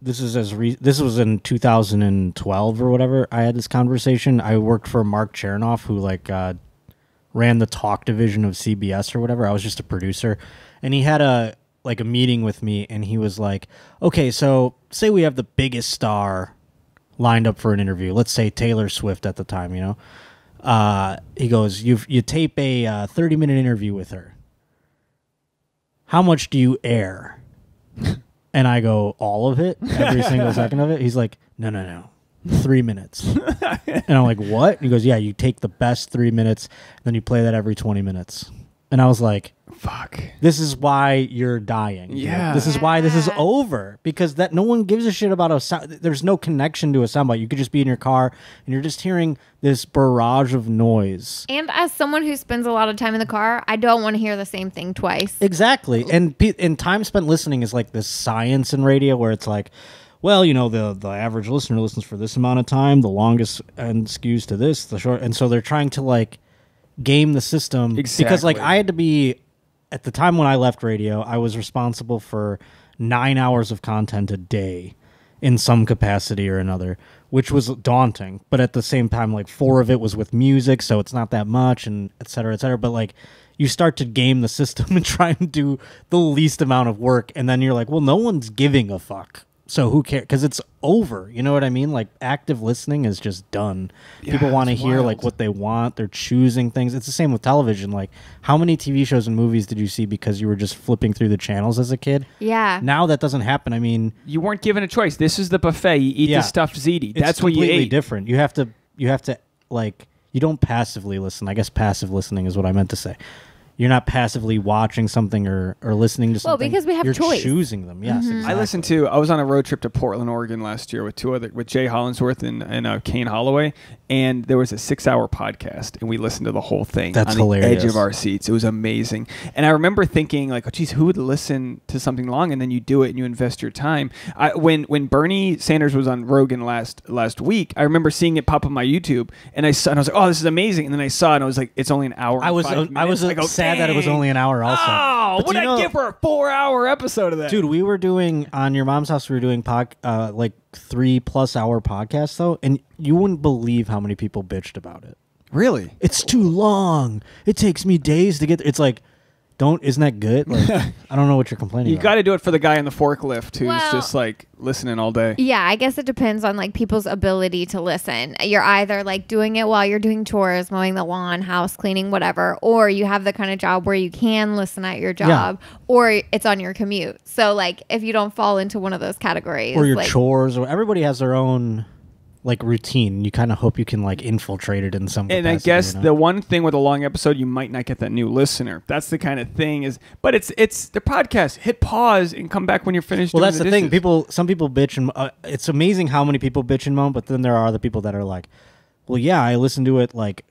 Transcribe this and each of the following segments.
this was in 2012 or whatever. I had this conversation. I worked for Mark Chernoff, who like ran the talk division of CBS or whatever. I was just a producer, and he had a meeting with me, and he was like, "Okay, so say we have the biggest star lined up for an interview. Let's say Taylor Swift at the time, you know." He goes, "You tape a 30-minute interview with her. How much do you air?" And I go, "All of it, every single second of it." He's like, no, 3 minutes. And I'm like, "What?" And he goes, "Yeah, you take the best 3 minutes, then you play that every 20 minutes." And I was like, fuck. This is why you're dying. Yeah. This is why this is over. Because that no one gives a shit about a sound. There's no connection to a soundbite. You could just be in your car and you're just hearing this barrage of noise. And as someone who spends a lot of time in the car, I don't want to hear the same thing twice. Exactly. And time spent listening is like this science in radio where it's like, well, you know, the average listener listens for this amount of time. The longest end skews to this, the short. And so they're trying to like game the system. Exactly. Because like I had to be, at the time when I left radio, I was responsible for 9 hours of content a day in some capacity or another, which was daunting. But at the same time, like 4 of it was with music, so it's not that much, and et cetera, et cetera. But like you start to game the system and try and do the least amount of work, and then you're like, well, no one's giving a fuck. So who cares? Because it's over. You know what I mean? Like active listening is just done. Yeah, people want to hear wild. like what they want. They're choosing things. It's the same with television. Like how many TV shows and movies did you see because you were just flipping through the channels as a kid? Yeah. Now that doesn't happen. I mean, You weren't given a choice. This is the buffet. You eat the stuffed ziti. That's what you completely ate. different. You have to like, you don't passively listen. I guess passive listening is what I meant to say. You're not passively watching something or listening to something. Well, because we have You're choice. choosing them. Yes, exactly. I listened to. I was on a road trip to Portland, Oregon last year with Jay Hollinsworth and Kane Holloway, and there was a 6-hour podcast, and we listened to the whole thing. That's on hilarious. The edge of our seats. It was amazing, and I remember thinking like, "Oh, geez, who would listen to something long?" And then you do it and you invest your time. When Bernie Sanders was on Rogan last week, I remember seeing it pop up on my YouTube, and I was like, "Oh, this is amazing!" And then I saw it, and I was like, "It's only an hour." I was sad that it was only an hour. Also, Oh, But what you did know- I get for a 4-hour episode of that? Dude, we were doing on your mom's house. We were doing like 3+ hour podcasts though, and you wouldn't believe how many people bitched about it. Really? It's too long. It takes me days to get. It's like, isn't that good? Like, I don't know what you're complaining You about. got to do it for the guy in the forklift who's Well- just like listening all day. Yeah, I guess it depends on like people's ability to listen. You're either like doing it while you're doing chores, mowing the lawn, house cleaning, whatever, or you have the kind of job where you can listen at your job, or it's on your commute. So like if you don't fall into one of those categories, or your like, chores, or everybody has their own like routine. You kind of hope you can like infiltrate it in some And I capacity, guess you know? the one thing with a long episode, you might not get that new listener. That's the kind of thing but it's the podcast. Hit pause and come back when you're finished. Well, doing that's the thing. Some people bitch and it's amazing how many people bitch and moan. But then there are other people that are like, "Well, yeah, I listen to it like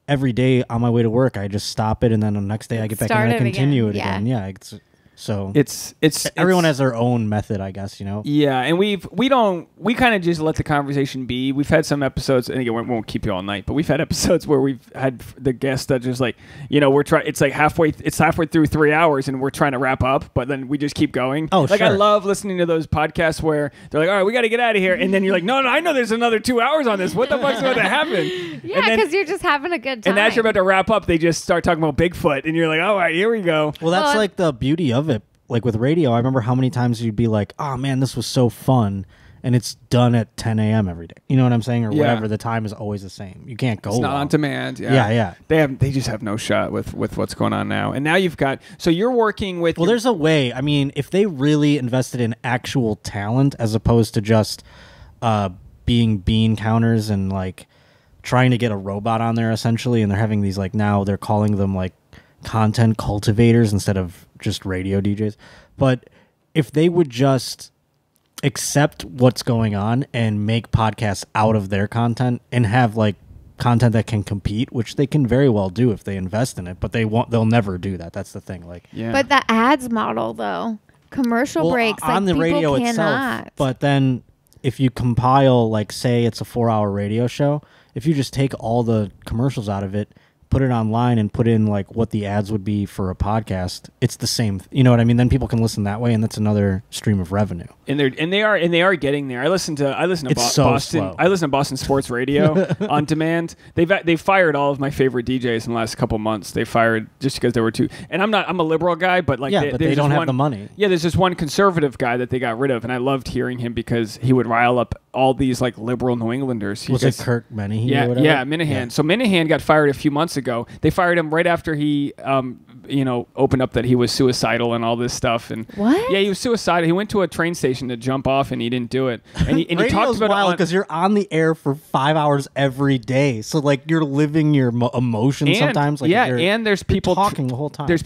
every day on my way to work. I just stop it, and then the next day I get back and Start I it continue again. it again." Yeah, so It's everyone has their own method, I guess. You know. Yeah, and we kind of just let the conversation be. We've had some episodes, and again, we won't keep you all night, but we've had episodes where we've had the guests that just like, you know, it's like halfway through 3 hours, and we're trying to wrap up, but then we just keep going. Oh, like sure. I love listening to those podcasts where they're like, all right, we got to get out of here, and then you're like, no, I know there's another 2 hours on this. What the fuck's about to happen? yeah, because you're just having a good time. And as you're about to wrap up, they just start talking about Bigfoot, and you're like, all right, here we go. Well, that's Well, like the beauty of it. Like with radio, I remember how many times you'd be like, "Oh man, this was so fun," and it's done at 10 a.m. every day. You know what I'm saying, or Yeah. whatever. The time is always the same. You can't go. It's not long. on demand. Yeah. Yeah. They just have no shot with what's going on now. And now you've got you're working with. Well, there's a way. I mean, if they really invested in actual talent as opposed to just being bean counters and like trying to get a robot on there essentially, and they're having these like now they're calling them like content cultivators instead of just radio DJs. But if they would just accept what's going on and make podcasts out of their content and have like content that can compete, which they can very well do if they invest in it, but they'll never do that. That's the thing. Like, Yeah. But the ads model though, commercial breaks on the like, radio people itself. cannot. But then if you compile, like, say it's a 4-hour radio show, if you just take all the commercials out of it, put it online and put in like what the ads would be for a podcast, it's the same. You know what I mean? Then people can listen that way, and that's another stream of revenue. And they are getting there. I listen to It's so Boston. slow. I listen to Boston Sports Radio on demand. They've fired all of my favorite DJs in the last couple months. They fired just because they were too. And I'm a liberal guy, but like but they don't have the money. Yeah, there's just one conservative guy that they got rid of, and I loved hearing him because he would rile up all these like liberal New Englanders. Was it Kirk Menahan? Yeah, or whatever? yeah, Minahan. Yeah. So Minahan got fired a few months ago. They fired him right after he, opened up that he was suicidal and all this stuff. And What? Yeah, he was suicidal. He went to a train station to jump off, and he didn't do it. And he talked about it because you're on the air for 5 hours every day, so like you're living your emotions sometimes. Like and there's people talking the whole time. There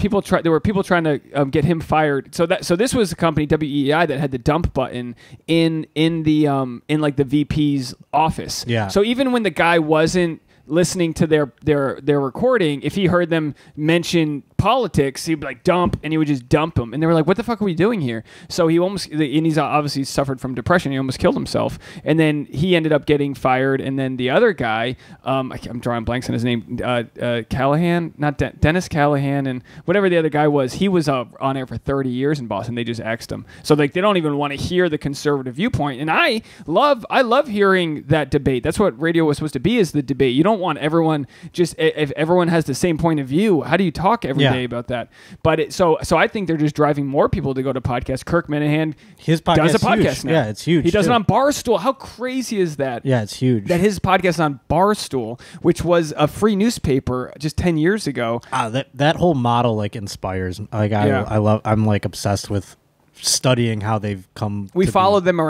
were people trying to get him fired. So this was a company, WEI, that had the dump button in like the VP's office. Yeah. So even when the guy wasn't listening to their recording, if he heard them mention politics, he'd be like dump, and he would just dump them. And they were like, what the fuck are we doing here? So he's obviously suffered from depression. He almost killed himself. And then he ended up getting fired. And then the other guy, I'm drawing blanks on his name, Callahan, not Dennis Callahan, and whatever the other guy was, he was on air for 30 years in Boston. They just axed him. So like they don't even want to hear the conservative viewpoint. And I love hearing that debate. That's what radio was supposed to be, is the debate. You don't want everyone if everyone has the same point of view, how do you talk every day about that? But so I think they're just driving more people to go to podcasts. Kirk Minahan, his podcast does a podcast huge. now. Yeah, it's huge. He does too. it on Barstool. How crazy is that? Yeah, it's huge. That his podcast is on Barstool, which was a free newspaper just 10 years ago. That whole model like inspires. Like I'm like obsessed with studying how they've come. We to followed be. them around.